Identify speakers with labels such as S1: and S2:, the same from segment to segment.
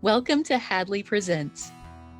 S1: Welcome to Hadley Presents.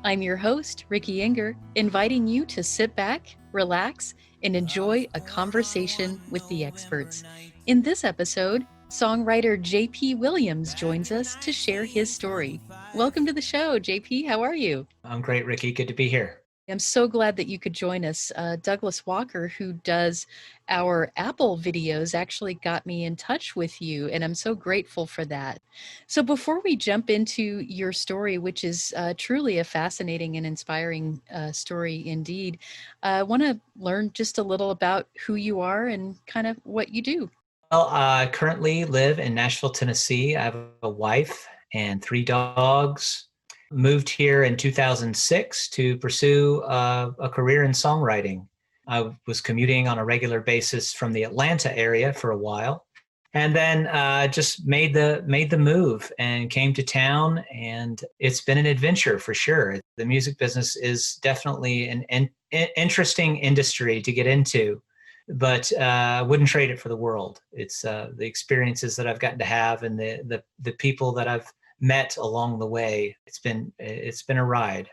S1: I'm your host, Ricky Enger, inviting you to sit back, relax, and enjoy a conversation with the experts. In this episode, songwriter JP Williams joins us to share his story. Welcome to the show, JP. How are you?
S2: I'm great, Ricky. Good to be here.
S1: I'm so glad that you could join us. Douglas Walker, who does our Apple videos, actually got me in touch with you, and I'm so grateful for that. So, before we jump into your story, which is truly a fascinating and inspiring story indeed, I want to learn just a little about who you are and kind of what you do.
S2: Well, I currently live in Nashville, Tennessee. I have a wife and 3 dogs. Moved here in 2006 to pursue a career in songwriting. I was commuting on a regular basis from the Atlanta area for a while, and then just made the move and came to town. And it's been an adventure for sure. The music business is definitely an interesting industry to get into, but I wouldn't trade it for the world. It's the experiences that I've gotten to have and the people that I've met along the way. It's been a ride.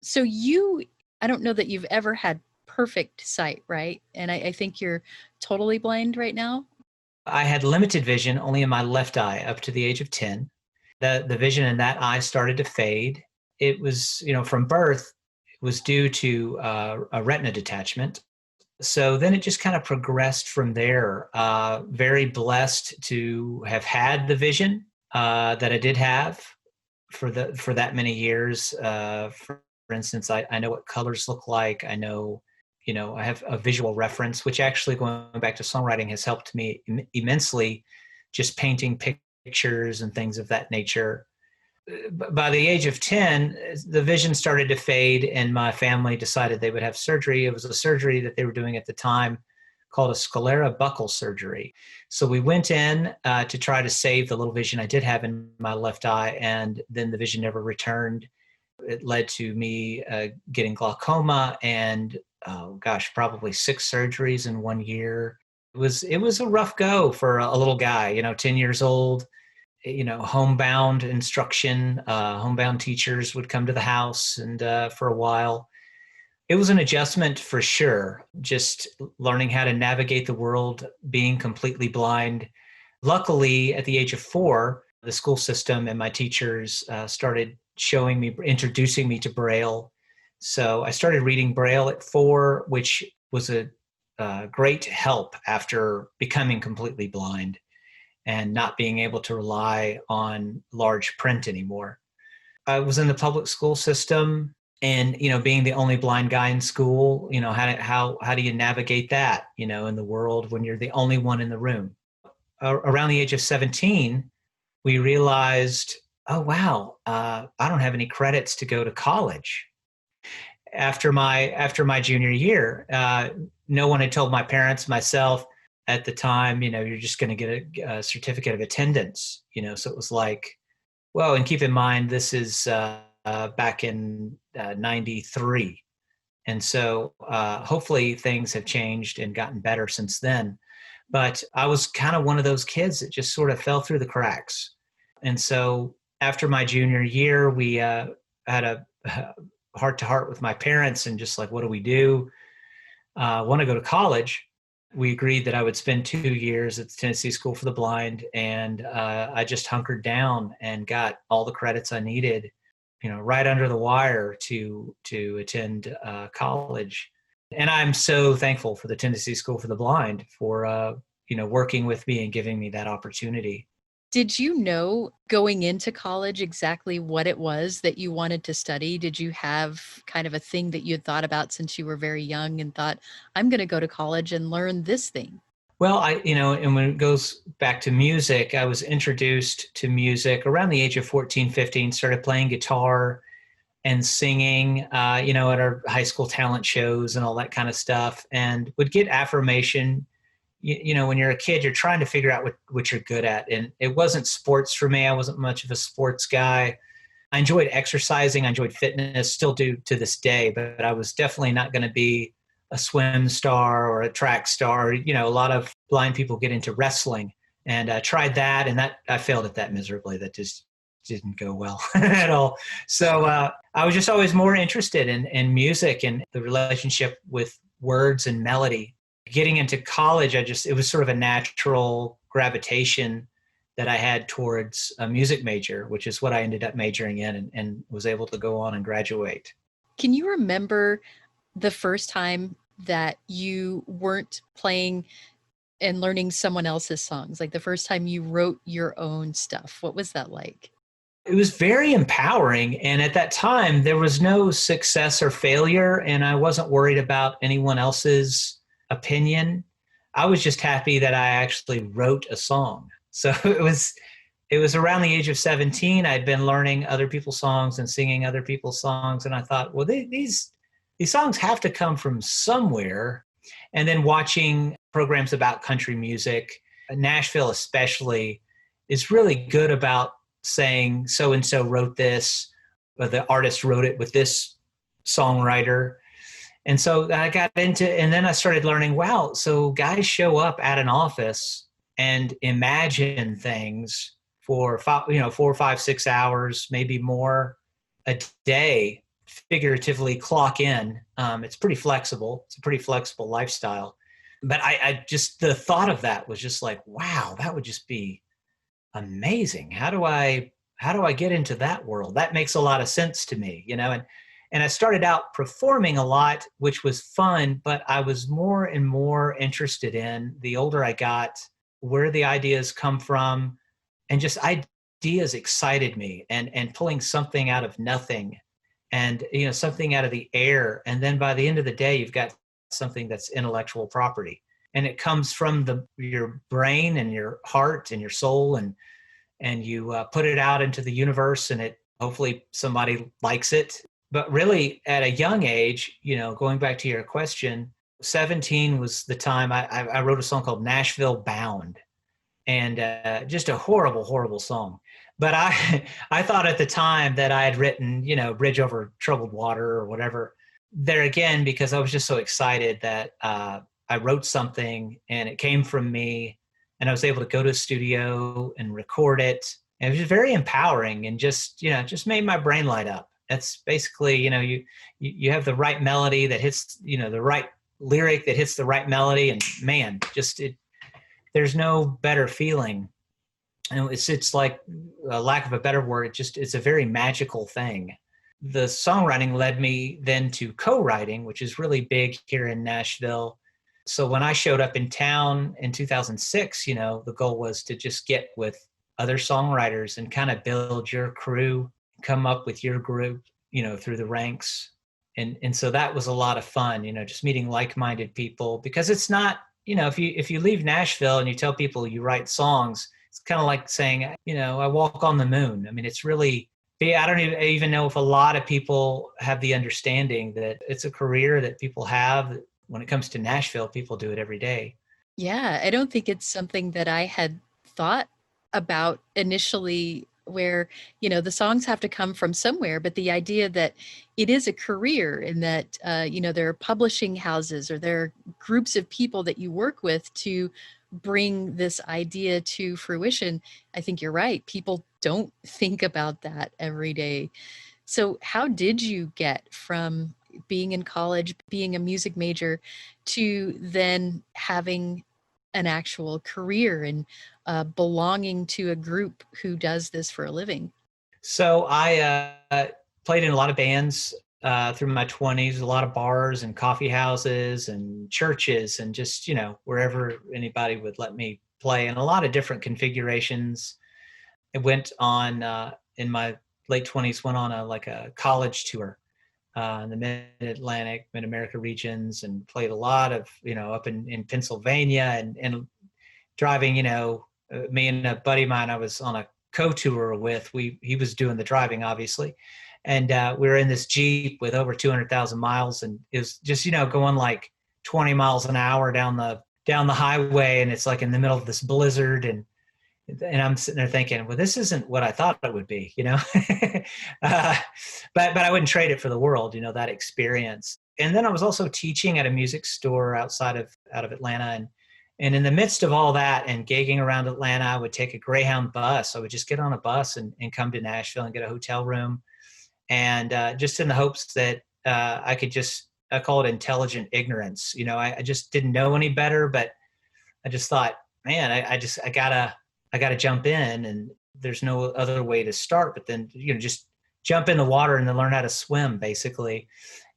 S1: So, I don't know that you've ever had perfect sight, right? And I think you're totally blind right now.
S2: I had limited vision only in my left eye up to the age of 10. The vision in that eye started to fade. It was, from birth, it was due to a retina detachment. So then it just kind of progressed from there. Very blessed to have had the vision that I did have for that many years. For instance, I know what colors look like. I know, I have a visual reference, which actually, going back to songwriting, has helped me immensely, just painting pictures and things of that nature. By the age of 10, the vision started to fade, and my family decided they would have surgery. It was a surgery that they were doing at the time called a sclera buccal surgery. So we went in to try to save the little vision I did have in my left eye, and then the vision never returned. It led to me getting glaucoma and, oh gosh, probably 6 surgeries in 1 year. It was a rough go for a little guy, 10 years old. Homebound instruction, homebound teachers would come to the house, and for a while, it was an adjustment for sure, just learning how to navigate the world, being completely blind. Luckily, at the age of 4, the school system and my teachers started introducing me to Braille. So I started reading Braille at 4, which was a great help after becoming completely blind and not being able to rely on large print anymore. I was in the public school system, and being the only blind guy in school, how do you navigate that, in the world when you're the only one in the room? Around the age of 17, we realized, oh wow, I don't have any credits to go to college. After my junior year, no one had told my parents, myself at the time, you're just going to get a certificate of attendance, so it was like, well, and keep in mind, this is back in 93. And so hopefully things have changed and gotten better since then. But I was kind of one of those kids that just sort of fell through the cracks. And so after my junior year, we had a heart to heart with my parents and just like, what do we do? Want to go to college. We agreed that I would spend 2 years at the Tennessee School for the Blind, and I just hunkered down and got all the credits I needed, right under the wire to attend college. And I'm so thankful for the Tennessee School for the Blind for working with me and giving me that opportunity.
S1: Did you know going into college exactly what it was that you wanted to study? Did you have kind of a thing that you had thought about since you were very young and thought, I'm going to go to college and learn this thing?
S2: Well, and when it goes back to music, I was introduced to music around the age of 14, 15, started playing guitar and singing, at our high school talent shows and all that kind of stuff, and would get affirmation. When you're a kid, you're trying to figure out what you're good at. And it wasn't sports for me. I wasn't much of a sports guy. I enjoyed exercising. I enjoyed fitness, still do to this day, but I was definitely not going to be a swim star or a track star. A lot of blind people get into wrestling, and I tried that, and that I failed at that miserably. That just didn't go well at all. So I was just always more interested in music and the relationship with words and melody. Getting into college, it was sort of a natural gravitation that I had towards a music major, which is what I ended up majoring in and was able to go on and graduate.
S1: Can you remember the first time that you weren't playing and learning someone else's songs? Like the first time you wrote your own stuff? What was that like?
S2: It was very empowering. And at that time, there was no success or failure, and I wasn't worried about anyone else's opinion. I was just happy that I actually wrote a song. So it was around the age of 17. I'd been learning other people's songs and singing other people's songs, and I thought, well, these songs have to come from somewhere. And then watching programs about country music, Nashville especially, is really good about saying so and so wrote this, or the artist wrote it with this songwriter. And so I got into, and then I started learning, wow, so guys show up at an office and imagine things for 4, 5, 6 hours, maybe more a day, figuratively clock in. It's pretty flexible. It's a pretty flexible lifestyle. But I just, the thought of that was just like, wow, that would just be amazing. How do I get into that world? That makes a lot of sense to me, and I started out performing a lot, which was fun, but I was more and more interested in, the older I got, where the ideas come from, and just ideas excited me, and pulling something out of nothing, and something out of the air, and then by the end of the day you've got something that's intellectual property, and it comes from your brain and your heart and your soul, and you put it out into the universe, and it hopefully somebody likes it. But really at a young age, going back to your question, 17 was the time I wrote a song called Nashville Bound, and just a horrible, horrible song. But I thought at the time that I had written, Bridge Over Troubled Water or whatever. There again, because I was just so excited that I wrote something and it came from me, and I was able to go to a studio and record it. And it was very empowering, and just made my brain light up. That's basically, you have the right melody that hits, the right lyric that hits the right melody, and man, there's no better feeling. And it's like, a lack of a better word, it's a very magical thing. The songwriting led me then to co-writing, which is really big here in Nashville. So when I showed up in town in 2006, the goal was to just get with other songwriters and kind of build your crew, come up with your group, through the ranks. And so that was a lot of fun, just meeting like-minded people, because it's not, if you leave Nashville and you tell people you write songs, it's kind of like saying, I walk on the moon. I mean, it's really, I don't even know if a lot of people have the understanding that it's a career that people have. When it comes to Nashville, people do it every day.
S1: Yeah, I don't think it's something that I had thought about initially, where, the songs have to come from somewhere, but the idea that it is a career, and that, there are publishing houses, or there are groups of people that you work with to bring this idea to fruition. I think you're right. People don't think about that every day. So how did you get from being in college, being a music major, to then having an actual career and belonging to a group who does this for a living?
S2: So I played in a lot of bands through my 20s, a lot of bars and coffee houses and churches, and just, wherever anybody would let me play, in a lot of different configurations. I went on, in my late 20s, went on a college tour in the Mid-Atlantic, Mid-America regions, and played a lot of, up in Pennsylvania, and driving, me and a buddy of mine I was on a co-tour with, he was doing the driving, obviously. And we were in this Jeep with over 200,000 miles, and it was just, going like 20 miles an hour down the highway, and it's like in the middle of this blizzard, and I'm sitting there thinking, well, this isn't what I thought it would be, but I wouldn't trade it for the world, that experience. And then I was also teaching at a music store out of Atlanta, And in the midst of all that and gigging around Atlanta, I would take a Greyhound bus. I would just get on a bus and come to Nashville and get a hotel room. And just in the hopes that I could just, I call it intelligent ignorance. I just didn't know any better, but I just thought, man, I gotta jump in, and there's no other way to start but then, just jump in the water and then learn how to swim, basically.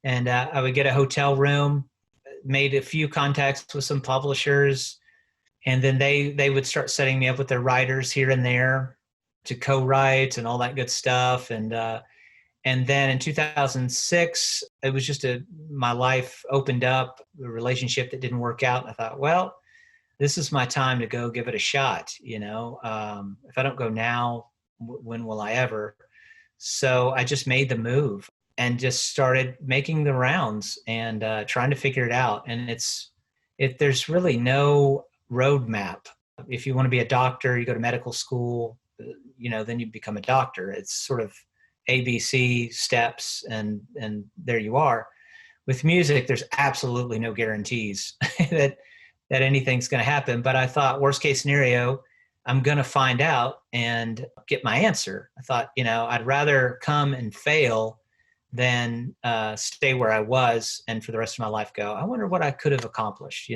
S2: And I would get a hotel room, made a few contacts with some publishers, and then they would start setting me up with their writers here and there to co-write and all that good stuff. And then in 2006, it was just my life opened up, a relationship that didn't work out. And I thought, well, this is my time to go give it a shot. If I don't go now, when will I ever? So I just made the move and just started making the rounds and trying to figure it out. And there's really no roadmap. If you want to be a doctor, you go to medical school, then you become a doctor. It's sort of ABC steps, and there you are. With music, there's absolutely no guarantees that anything's going to happen. But I thought, worst case scenario, I'm going to find out and get my answer. I thought, I'd rather come and fail than stay where I was and for the rest of my life go, I wonder what I could have accomplished.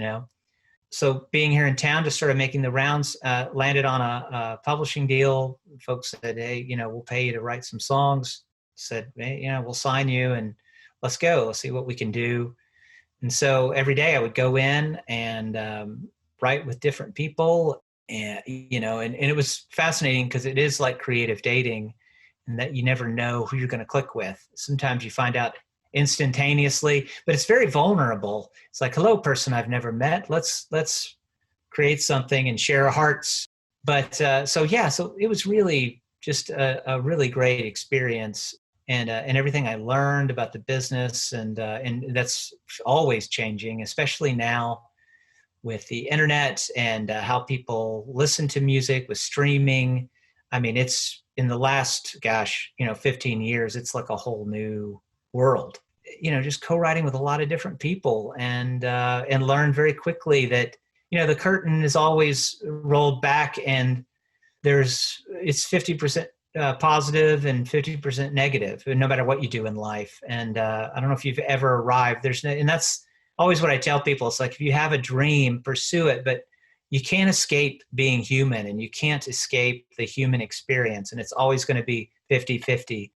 S2: So being here in town, just started making the rounds, landed on a publishing deal. Folks said, hey, we'll pay you to write some songs. Said, hey, we'll sign you and let's go. Let's see what we can do. And so every day I would go in and write with different people. And, and it was fascinating because it is like creative dating, and that you never know who you're going to click with. Sometimes you find out instantaneously, but it's very vulnerable. It's like, hello, person I've never met. Let's create something and share our hearts. But so it was really just a really great experience, and everything I learned about the business, and that's always changing, especially now with the internet and how people listen to music with streaming. I mean, it's in the last 15 years, it's like a whole new world. Just co-writing with a lot of different people, and learn very quickly that the curtain is always rolled back, and it's 50% positive and 50% negative, no matter what you do in life. And I don't know if you've ever arrived. And that's always what I tell people. It's like, if you have a dream, pursue it, but you can't escape being human, and you can't escape the human experience. And it's always going to be 50-50.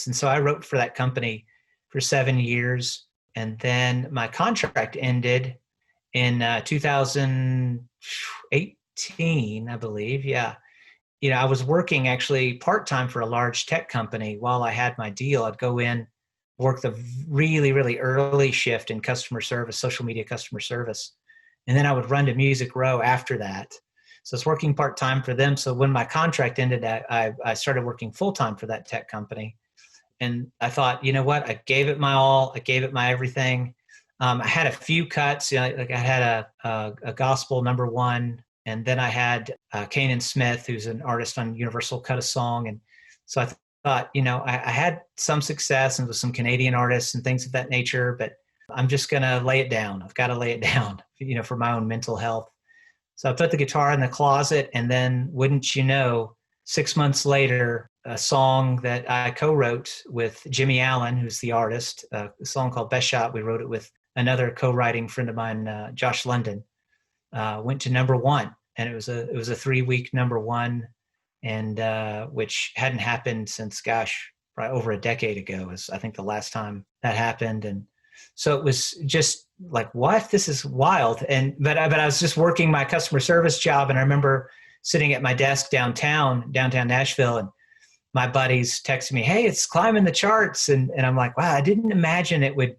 S2: And so I wrote for that company for 7 years. And then my contract ended in 2018, I believe. Yeah. I was working actually part-time for a large tech company while I had my deal. I'd go in, work the really, really early shift in customer service, social media customer service. And then I would run to Music Row after that. So I was working part-time for them. So when my contract ended, I started working full-time for that tech company. And I thought, you know what? I gave it my all. I gave it my everything. I had a few cuts. Like I had a gospel #1, and then I had Kanan Smith, who's an artist on Universal, cut a song. And so I thought, I had some success and with some Canadian artists and things of that nature, but I'm just going to lay it down. I've got to lay it down, for my own mental health. So I put the guitar in the closet, and then wouldn't you know, 6 months later, a song that I co-wrote with Jimmie Allen, who's the artist, a song called Best Shot. We wrote it with another co-writing friend of mine, Josh London, went to #1. And it was a 3-week #1, and which hadn't happened since, probably over a decade ago is, I think, the last time that happened. And so it was just like, what? This is wild. But I was just working my customer service job, and I remember sitting at my desk downtown Nashville, and my buddies texted me, hey, it's climbing the charts. And I'm like, wow, I didn't imagine it would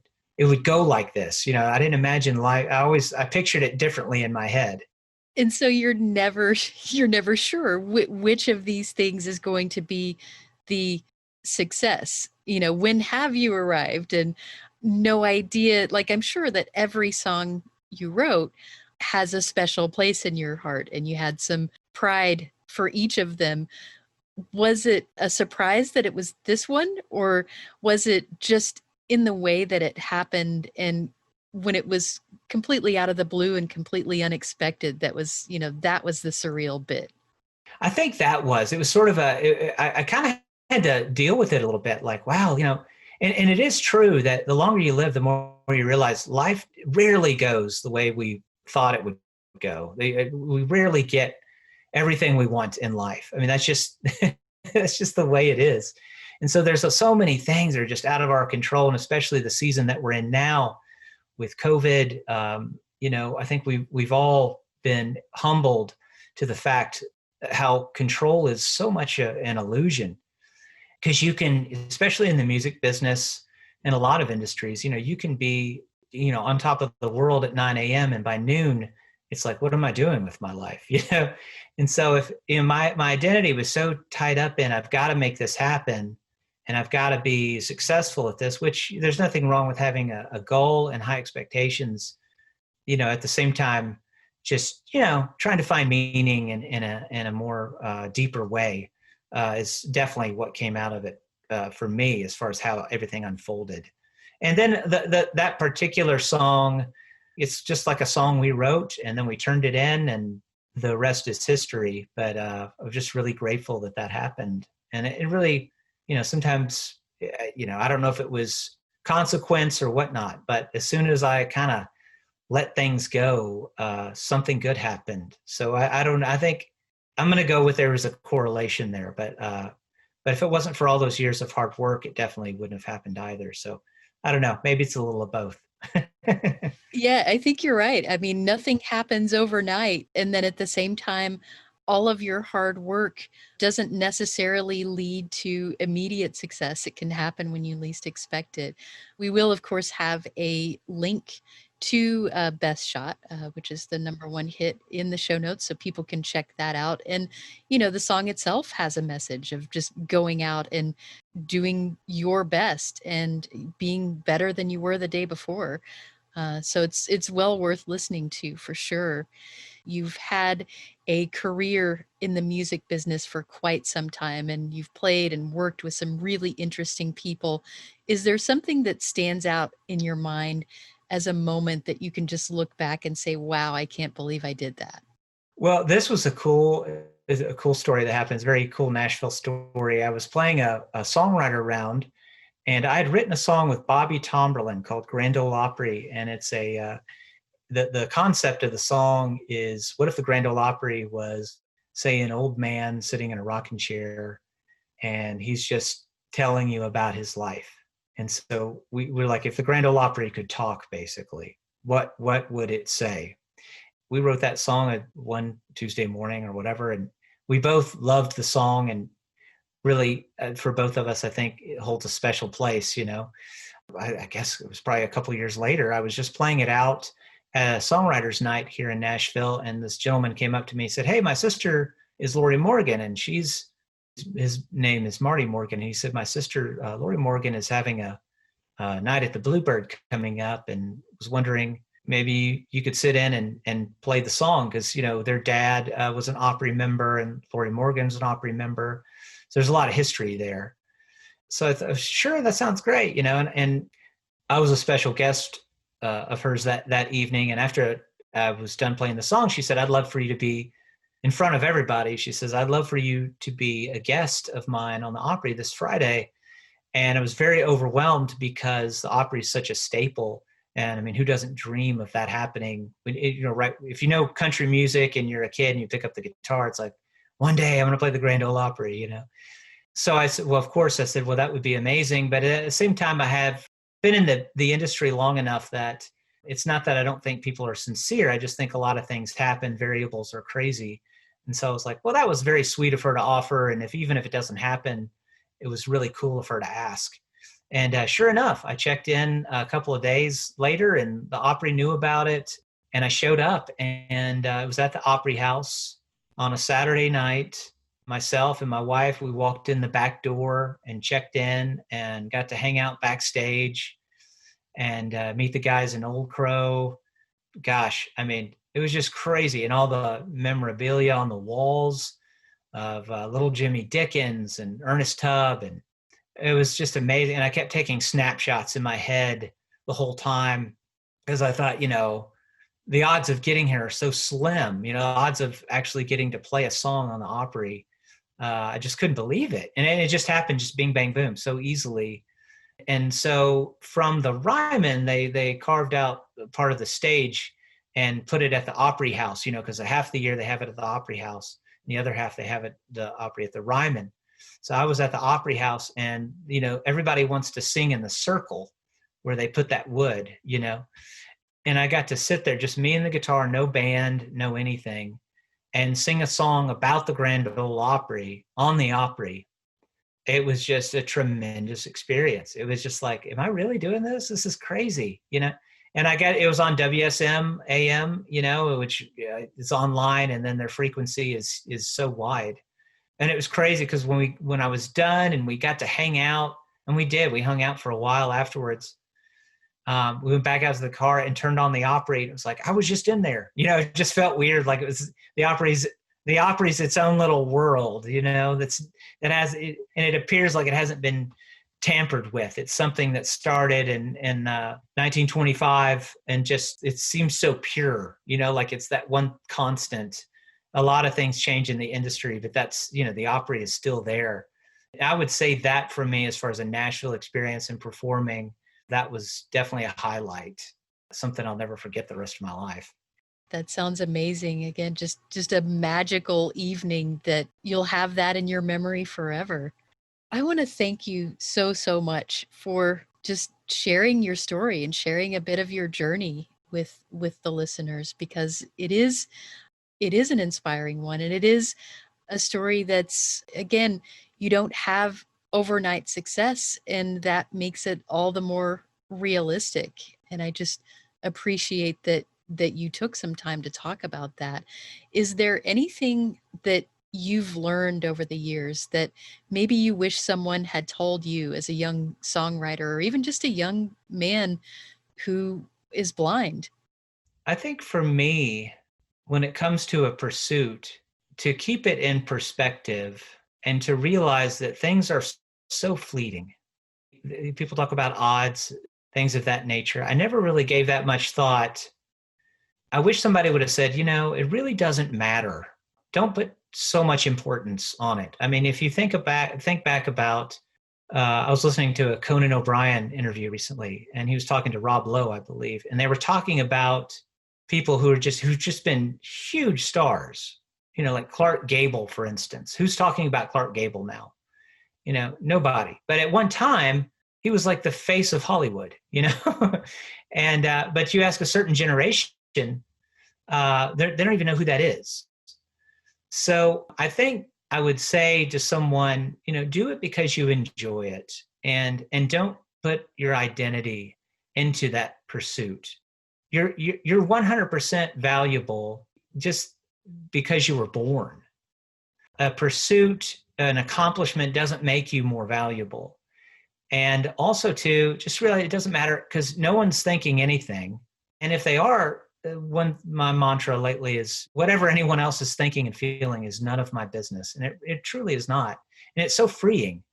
S2: go like this. I didn't imagine life. I pictured it differently in my head.
S1: And so you're never sure which of these things is going to be the success. When have you arrived? And no idea. Like, I'm sure that every song you wrote has a special place in your heart, and you had some pride for each of them. Was it a surprise that it was this one, or was it just in the way that it happened? And when it was completely out of the blue and completely unexpected, that was, that was the surreal bit?
S2: I think it was sort of I kind of had to deal with it a little bit, like, wow, and it is true that the longer you live, the more you realize life rarely goes the way we thought it would go. We rarely get everything we want in life. I mean, that's just, that's just the way it is. And so there's so many things that are just out of our control, and especially the season that we're in now with COVID. I think we've all been humbled to the fact how control is so much an illusion, because you can, especially in the music business and a lot of industries, you can be, on top of the world at 9 a.m. and by noon, it's like, what am I doing with my life? And so if my identity was so tied up in, I've got to make this happen and I've got to be successful at this, which there's nothing wrong with having a goal and high expectations, at the same time, just, trying to find meaning in a more deeper way is definitely what came out of it for me, as far as how everything unfolded. And then that particular song, it's just like a song we wrote and then we turned it in, and the rest is history. But I'm just really grateful that happened. And it really, sometimes, I don't know if it was consequence or whatnot, but as soon as I kind of let things go, something good happened. So I think I'm going to go with there was a correlation there, but if it wasn't for all those years of hard work, it definitely wouldn't have happened either. So I don't know, maybe it's a little of both.
S1: Yeah, I think you're right. I mean, nothing happens overnight. And then at the same time, all of your hard work doesn't necessarily lead to immediate success. It can happen when you least expect it. We will, of course, have a link to Best Shot, which is the #1 hit, in the show notes, so people can check that out. And, the song itself has a message of just going out and doing your best and being better than you were the day before. So it's well worth listening to, for sure. You've had a career in the music business for quite some time, and you've played and worked with some really interesting people. Is there something that stands out in your mind as a moment that you can just look back and say, wow, I can't believe I did that?
S2: Well, this was a cool story that happened. It's a very cool Nashville story. I was playing a songwriter round, and I had written a song with Bobby Tomberlin called Grand Ole Opry, and it's the concept of the song is, what if the Grand Ole Opry was, say, an old man sitting in a rocking chair, and he's just telling you about his life. And so we're like, if the Grand Ole Opry could talk, basically, what would it say? We wrote that song at one Tuesday morning or whatever, and we both loved the song, and really, for both of us, I think it holds a special place. I guess it was probably a couple of years later, I was just playing it out at a songwriters night here in Nashville, and this gentleman came up to me and said, "Hey, my sister is Lori Morgan, and his name is Marty Morgan." And he said, "My sister Lori Morgan is having a night at the Bluebird coming up, and was wondering maybe you could sit in and play the song, because their dad was an Opry member, and Lori Morgan's an Opry member, so there's a lot of history there." So I thought, sure, that sounds great, and I was a special guest of hers that evening. And after I was done playing the song, she said, "I'd love for you to be in front of everybody." She says, "I'd love for you to be a guest of mine on the Opry this Friday." And I was very overwhelmed, because the Opry is such a staple. And I mean, who doesn't dream of that happening? Right? If you know country music and you're a kid and you pick up the guitar, it's like, one day I'm going to play the Grand Ole Opry, So I said, well, of course. I said, well, that would be amazing. But at the same time, I have been in the industry long enough that it's not that I don't think people are sincere. I just think a lot of things happen. Variables are crazy. And so I was like, well, that was very sweet of her to offer. And even if it doesn't happen, it was really cool of her to ask. And sure enough, I checked in a couple of days later, and the Opry knew about it. And I showed up, and it was at the Opry House on a Saturday night. Myself and my wife, we walked in the back door and checked in and got to hang out backstage and meet the guys in Old Crow. Gosh, I mean, it was just crazy. And all the memorabilia on the walls of little Jimmy Dickens and Ernest Tubb. And it was just amazing. And I kept taking snapshots in my head the whole time. because I thought, the odds of getting here are so slim. Odds of actually getting to play a song on the Opry. I just couldn't believe it, and it just happened, just bing bang boom, so easily. And so from the Ryman, they carved out part of the stage and put it at the Opry House, because half the year they have it at the Opry House, and the other half they have it the Opry at the Ryman. So I was at the Opry House, and everybody wants to sing in the circle where they put that wood, and I got to sit there, just me and the guitar, no band, no anything, and sing a song about the Grand Ole Opry on the Opry. It was just a tremendous experience. It was just like, am I really doing this? This is crazy, And it was on WSM AM, which is online, and then their frequency is so wide. And it was crazy because when I was done and we got to hang out, and we hung out for a while afterwards. We went back out to the car and turned on the Opry. It was like, I was just in there, it just felt weird. Like it was the Opry's its own little world, that has it, and it appears like it hasn't been tampered with. It's something that started in 1925, and just, it seems so pure, like it's that one constant. A lot of things change in the industry, but that's, the Opry is still there. I would say that for me, as far as a Nashville experience and performing, that was definitely a highlight, something I'll never forget the rest of my life.
S1: That sounds amazing. Again, just a magical evening that you'll have that in your memory forever. I want to thank you so, so much for just sharing your story and sharing a bit of your journey with the listeners, because it is an inspiring one, and it is a story that's, again, you don't have overnight success, and that makes it all the more realistic. And I just appreciate that you took some time to talk about that. Is there anything that you've learned over the years that maybe you wish someone had told you as a young songwriter, or even just a young man who is blind?
S2: I think for me, when it comes to a pursuit, to keep it in perspective and to realize that things are so fleeting. People talk about odds, things of that nature. I never really gave that much thought. I wish somebody would have said, it really doesn't matter. Don't put so much importance on it. I mean, if you think back about, I was listening to a Conan O'Brien interview recently, and he was talking to Rob Lowe, I believe, and they were talking about people who've just been huge stars, like Clark Gable, for instance. Who's talking about Clark Gable now? Nobody. But at one time, he was like the face of Hollywood, and but you ask a certain generation, they don't even know who that is. So I think I would say to someone, do it because you enjoy it, and don't put your identity into that pursuit. You're 100% valuable just because you were born. A pursuit, an accomplishment doesn't make you more valuable. And also, to just realize it doesn't matter, because no one's thinking anything. And if they are, my mantra lately is, whatever anyone else is thinking and feeling is none of my business. And it truly is not. And it's so freeing.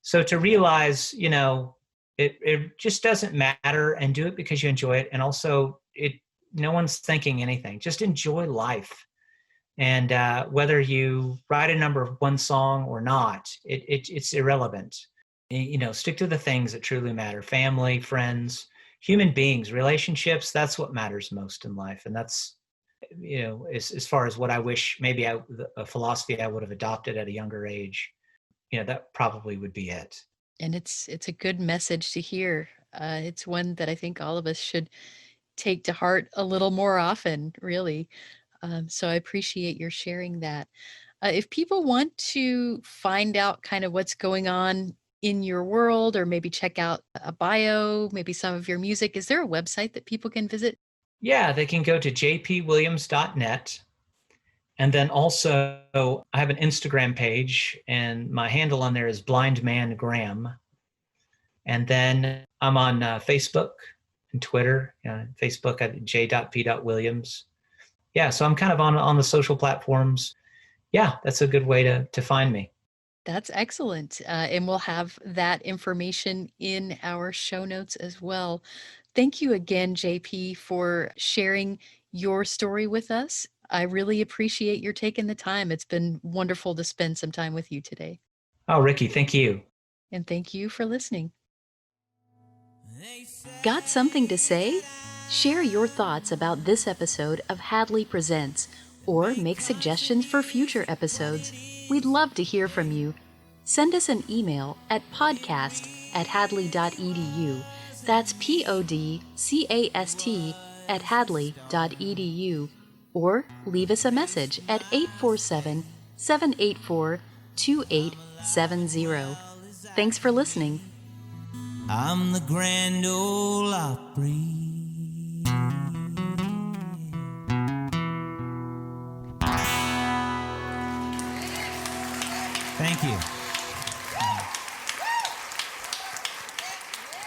S2: So to realize, it just doesn't matter, and do it because you enjoy it. And also, no one's thinking anything. Just enjoy life. And whether you write a number one song or not, it's irrelevant. Stick to the things that truly matter: family, friends, human beings, relationships. That's what matters most in life. And that's, as far as what I wish, maybe a philosophy I would have adopted at a younger age, that probably would be it.
S1: And it's a good message to hear. It's one that I think all of us should take to heart a little more often, really. So I appreciate your sharing that. If people want to find out kind of what's going on in your world, or maybe check out a bio, maybe some of your music, is there a website that people can visit?
S2: Yeah, they can go to jpwilliams.net. And then also, I have an Instagram page, and my handle on there is Blind Man Graham. And then I'm on Facebook and Twitter. Facebook at j.p.williams. Yeah, so I'm kind of on the social platforms. Yeah, that's a good way to find me.
S1: That's excellent. And we'll have that information in our show notes as well. Thank you again, JP, for sharing your story with us. I really appreciate your taking the time. It's been wonderful to spend some time with you today.
S2: Oh, Ricky, thank you.
S1: And thank you for listening. Got something to say? Share your thoughts about this episode of Hadley Presents, or make suggestions for future episodes. We'd love to hear from you. Send us an email at podcast@hadley.edu. That's podcast@hadley.edu. Or leave us a message at 847-784-2870. Thanks for listening.
S3: I'm the Grand Ole Opry. Thank you.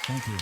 S3: Thank you.